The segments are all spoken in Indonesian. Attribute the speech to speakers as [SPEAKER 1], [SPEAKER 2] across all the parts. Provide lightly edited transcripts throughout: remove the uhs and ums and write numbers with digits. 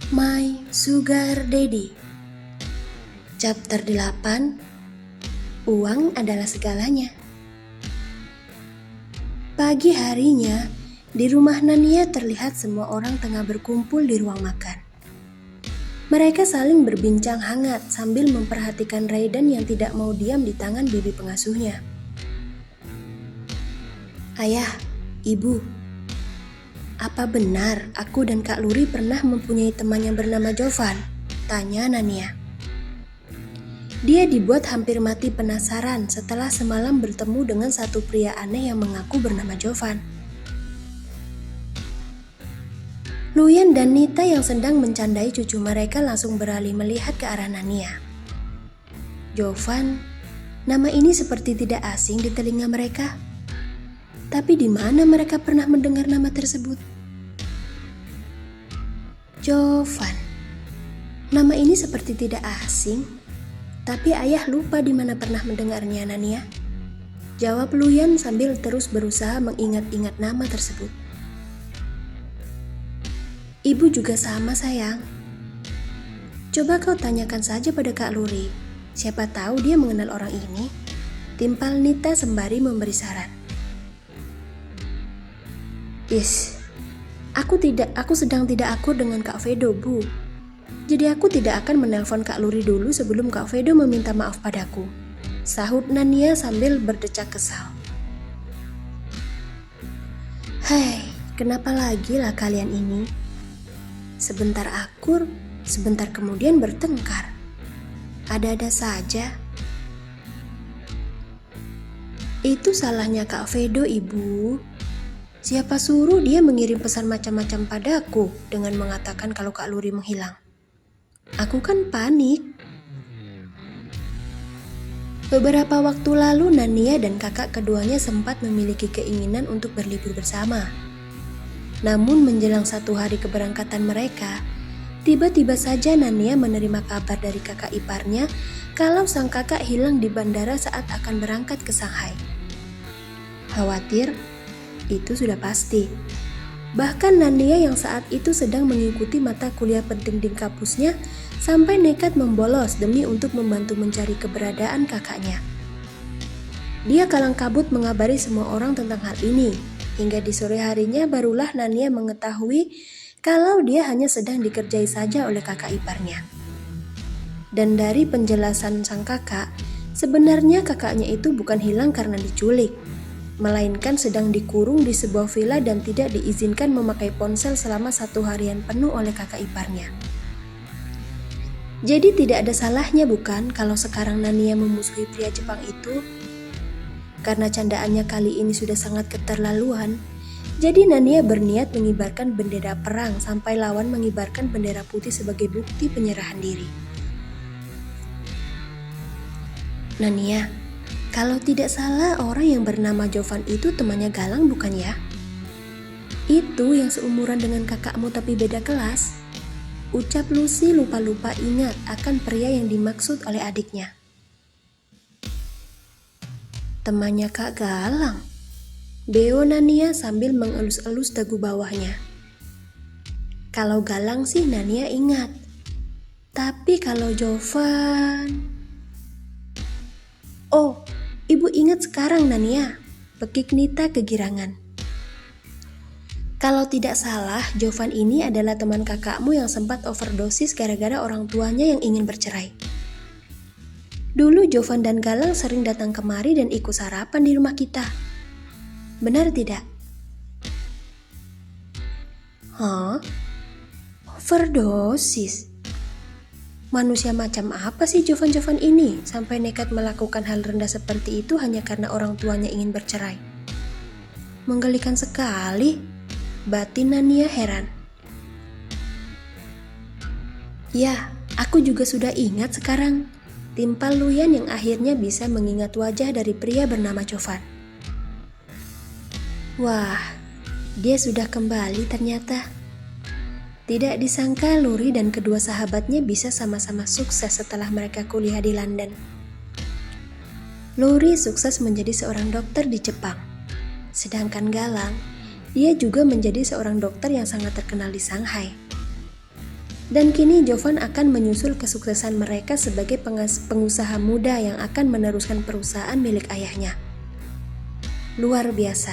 [SPEAKER 1] My Sugar Daddy. Chapter 8. Uang adalah segalanya. Pagi harinya, di rumah Nania terlihat semua orang tengah berkumpul di ruang makan. Mereka saling berbincang hangat sambil memperhatikan Raiden yang tidak mau diam di tangan bibi pengasuhnya. Ayah, Ibu, apa benar aku dan Kak Luri pernah mempunyai teman yang bernama Jovan? Tanya Nania. Dia dibuat hampir mati penasaran setelah semalam bertemu dengan satu pria aneh yang mengaku bernama Jovan. Luyan dan Nita yang sedang mencandai cucu mereka langsung beralih melihat ke arah Nania. Jovan, nama ini seperti tidak asing di telinga mereka. Tapi di mana mereka pernah mendengar nama tersebut? Jovan. Nama ini seperti tidak asing, tapi ayah lupa di mana pernah mendengarnya, Nania. Jawab Luyan sambil terus berusaha mengingat-ingat nama tersebut. Ibu juga sama, sayang. Coba kau tanyakan saja pada Kak Luri. Siapa tahu dia mengenal orang ini. Timpal Nita sembari memberi saran. Aku sedang tidak akur dengan Kak Vedo, Bu. Jadi aku tidak akan menelpon Kak Luri dulu sebelum Kak Vedo meminta maaf padaku. Sahut Nania sambil berdecak kesal. Hei, kenapa lagi lah kalian ini? Sebentar akur, sebentar kemudian bertengkar. Ada-ada saja. Itu salahnya Kak Vedo, Ibu. Siapa suruh dia mengirim pesan macam-macam padaku dengan mengatakan kalau Kak Luri menghilang? Aku kan panik. Beberapa waktu lalu Nania dan kakak keduanya sempat memiliki keinginan untuk berlibur bersama. Namun menjelang satu hari keberangkatan mereka, tiba-tiba saja Nania menerima kabar dari kakak iparnya kalau sang kakak hilang di bandara saat akan berangkat ke Shanghai. Khawatir? Itu sudah pasti. Bahkan Nania yang saat itu sedang mengikuti mata kuliah penting di kampusnya sampai nekat membolos demi untuk membantu mencari keberadaan kakaknya. Dia kalang kabut mengabari semua orang tentang hal ini, hingga di sore harinya barulah Nania mengetahui kalau dia hanya sedang dikerjai saja oleh kakak iparnya. Dan dari penjelasan sang kakak, sebenarnya kakaknya itu bukan hilang karena diculik, melainkan sedang dikurung di sebuah villa dan tidak diizinkan memakai ponsel selama 1 harian penuh oleh kakak iparnya. Jadi tidak ada salahnya bukan kalau sekarang Nania memusuhi pria Jepang itu? Karena candaannya kali ini sudah sangat keterlaluan, jadi Nania berniat mengibarkan bendera perang sampai lawan mengibarkan bendera putih sebagai bukti penyerahan diri. Nania, kalau tidak salah orang yang bernama Jovan itu temannya Galang bukan ya? Itu yang seumuran dengan kakakmu tapi beda kelas. Ucap Lucy lupa-lupa ingat akan pria yang dimaksud oleh adiknya. Temannya Kak Galang. Beo Nania sambil mengelus-elus dagu bawahnya. Kalau Galang sih Nania ingat. Tapi kalau Jovan... Oh, Ibu ingat sekarang Nania, pekik Nita kegirangan. Kalau tidak salah, Jovan ini adalah teman kakakmu yang sempat overdosis gara-gara orang tuanya yang ingin bercerai. Dulu Jovan dan Galang sering datang kemari dan ikut sarapan di rumah kita. Benar tidak? Hah? Overdosis? Manusia macam apa sih Jovan-Jovan ini sampai nekat melakukan hal rendah seperti itu hanya karena orang tuanya ingin bercerai? Menggelikan sekali, batin Nania heran. Ya, aku juga sudah ingat sekarang. Timpal Luyan yang akhirnya bisa mengingat wajah dari pria bernama Jovan. Wah, dia sudah kembali ternyata. Tidak disangka Luri dan kedua sahabatnya bisa sama-sama sukses setelah mereka kuliah di London. Luri sukses menjadi seorang dokter di Jepang. Sedangkan Galang, dia juga menjadi seorang dokter yang sangat terkenal di Shanghai. Dan kini Jovan akan menyusul kesuksesan mereka sebagai pengusaha muda yang akan meneruskan perusahaan milik ayahnya. Luar biasa.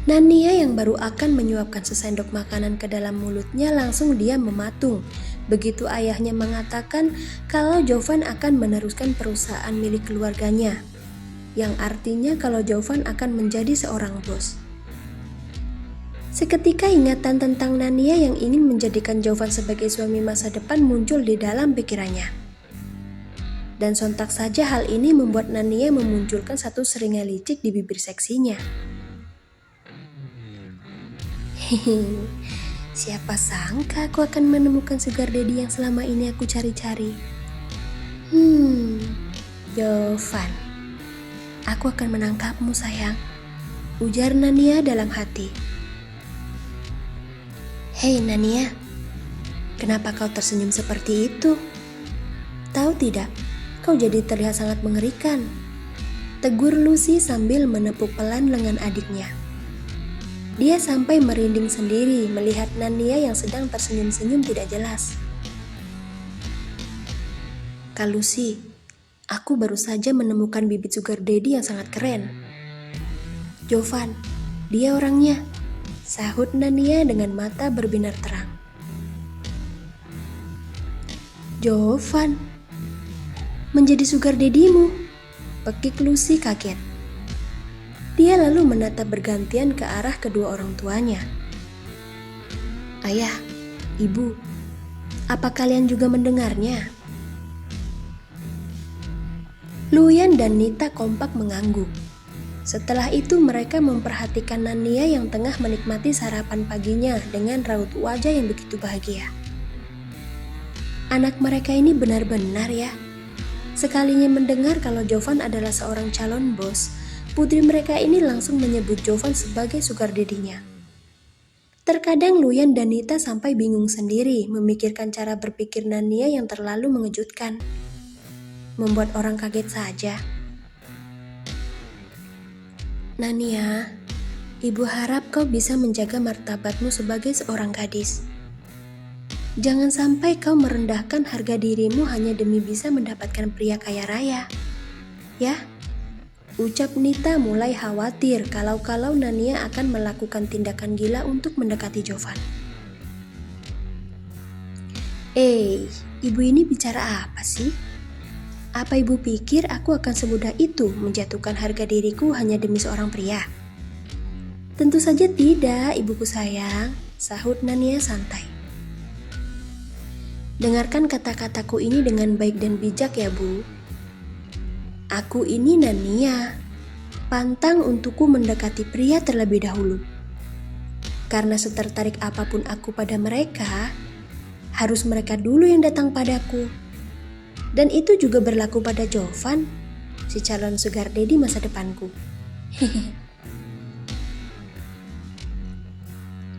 [SPEAKER 1] Nania yang baru akan menyuapkan sesendok makanan ke dalam mulutnya langsung diam mematung begitu ayahnya mengatakan kalau Jovan akan meneruskan perusahaan milik keluarganya, yang artinya kalau Jovan akan menjadi seorang bos. Seketika ingatan tentang Nania yang ingin menjadikan Jovan sebagai suami masa depan muncul di dalam pikirannya. Dan sontak saja hal ini membuat Nania memunculkan satu seringai licik di bibir seksinya. Hehe, siapa sangka aku akan menemukan sugar daddy yang selama ini aku cari-cari. Jovan, aku akan menangkapmu sayang, ujar Nania dalam hati. Hei Nania, kenapa kau tersenyum seperti itu? Tahu tidak, kau jadi terlihat sangat mengerikan, tegur Lucy sambil menepuk pelan lengan adiknya. Dia sampai merinding sendiri melihat Nania yang sedang tersenyum-senyum tidak jelas. Kak Lucy, aku baru saja menemukan bibit sugar daddy yang sangat keren. Jovan, dia orangnya, sahut Nania dengan mata berbinar terang. Jovan, menjadi sugar daddy-mu? Pekik Lucy kaget. Dia lalu menatap bergantian ke arah kedua orang tuanya. Ayah, ibu, apa kalian juga mendengarnya? Luyan dan Nita kompak mengangguk. Setelah itu mereka memperhatikan Nania yang tengah menikmati sarapan paginya dengan raut wajah yang begitu bahagia. Anak mereka ini benar-benar ya. Sekalinya mendengar kalau Jovan adalah seorang calon bos, putri mereka ini langsung menyebut Jovan sebagai sugar daddy-nya. Terkadang Luyan dan Nita sampai bingung sendiri memikirkan cara berpikir Nania yang terlalu mengejutkan. Membuat orang kaget saja. Nania, ibu harap kau bisa menjaga martabatmu sebagai seorang gadis. Jangan sampai kau merendahkan harga dirimu hanya demi bisa mendapatkan pria kaya raya. Ya, ucap Nita mulai khawatir kalau Nania akan melakukan tindakan gila untuk mendekati Jovan. Ibu ini bicara apa sih? Apa ibu pikir aku akan semudah itu menjatuhkan harga diriku hanya demi seorang pria? Tentu saja tidak, ibuku sayang, sahut Nania santai. Dengarkan kata-kataku ini dengan baik dan bijak ya, Bu. Aku ini Nania, pantang untukku mendekati pria terlebih dahulu. Karena setertarik apapun aku pada mereka, harus mereka dulu yang datang padaku. Dan itu juga berlaku pada Jovan, si calon sugar daddy masa depanku.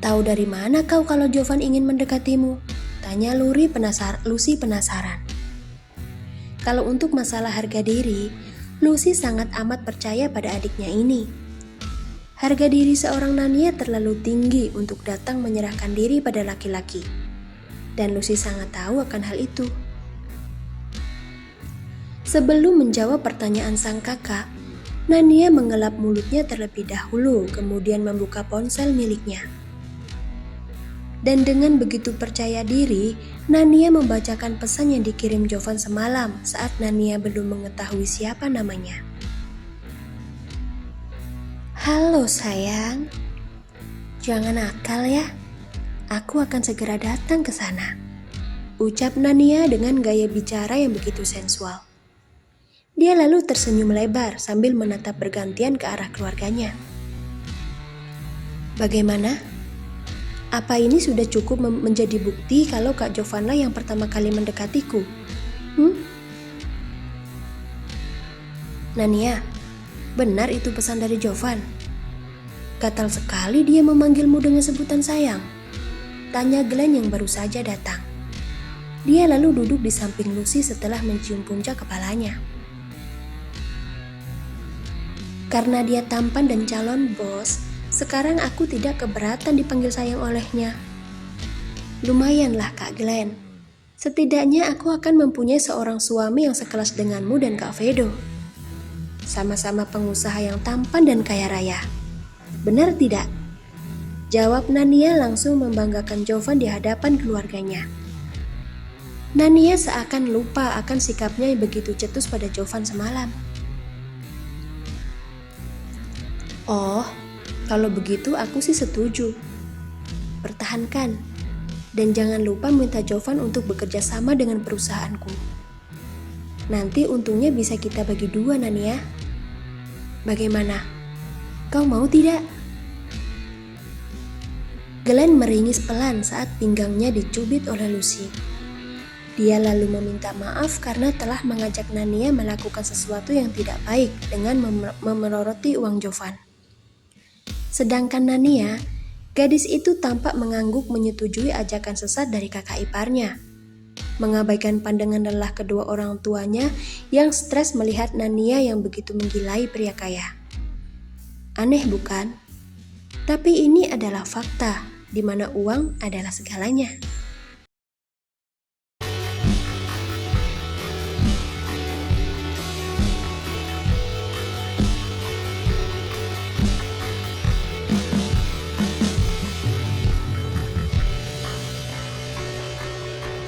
[SPEAKER 1] Tahu dari mana kau kalau Jovan ingin mendekatimu? Tanya Lucy penasaran. Kalau untuk masalah harga diri, Lucy sangat amat percaya pada adiknya ini. Harga diri seorang Nania terlalu tinggi untuk datang menyerahkan diri pada laki-laki. Dan Lucy sangat tahu akan hal itu. Sebelum menjawab pertanyaan sang kakak, Nania mengelap mulutnya terlebih dahulu, kemudian membuka ponsel miliknya. Dan dengan begitu percaya diri, Nania membacakan pesan yang dikirim Jovan semalam saat Nania belum mengetahui siapa namanya. Halo sayang, jangan nakal ya, aku akan segera datang ke sana, ucap Nania dengan gaya bicara yang begitu sensual. Dia lalu tersenyum lebar sambil menatap bergantian ke arah keluarganya. Bagaimana? Apa ini sudah cukup menjadi bukti kalau Kak Jovanlah yang pertama kali mendekatiku? Nania, benar itu pesan dari Jovan? Gatal sekali dia memanggilmu dengan sebutan sayang. Tanya Glenn yang baru saja datang. Dia lalu duduk di samping Lucy setelah mencium puncak kepalanya. Karena dia tampan dan calon bos, sekarang aku tidak keberatan dipanggil sayang olehnya. Lumayanlah Kak Glenn. Setidaknya aku akan mempunyai seorang suami yang sekelas denganmu dan Kak Vedo. Sama-sama pengusaha yang tampan dan kaya raya. Benar tidak? Jawab Nania langsung membanggakan Jovan di hadapan keluarganya. Nania seakan lupa akan sikapnya yang begitu cetus pada Jovan semalam. Oh, kalau begitu aku sih setuju. Pertahankan. Dan jangan lupa minta Jovan untuk bekerja sama dengan perusahaanku. Nanti untungnya bisa kita bagi dua, Nania. Bagaimana? Kau mau tidak? Glenn meringis pelan saat pinggangnya dicubit oleh Lucy. Dia lalu meminta maaf karena telah mengajak Nania melakukan sesuatu yang tidak baik dengan memeloroti uang Jovan. Sedangkan Nania, gadis itu tampak mengangguk menyetujui ajakan sesat dari kakak iparnya. Mengabaikan pandangan lelah kedua orang tuanya yang stres melihat Nania yang begitu menggilai pria kaya. Aneh bukan? Tapi ini adalah fakta, di mana uang adalah segalanya.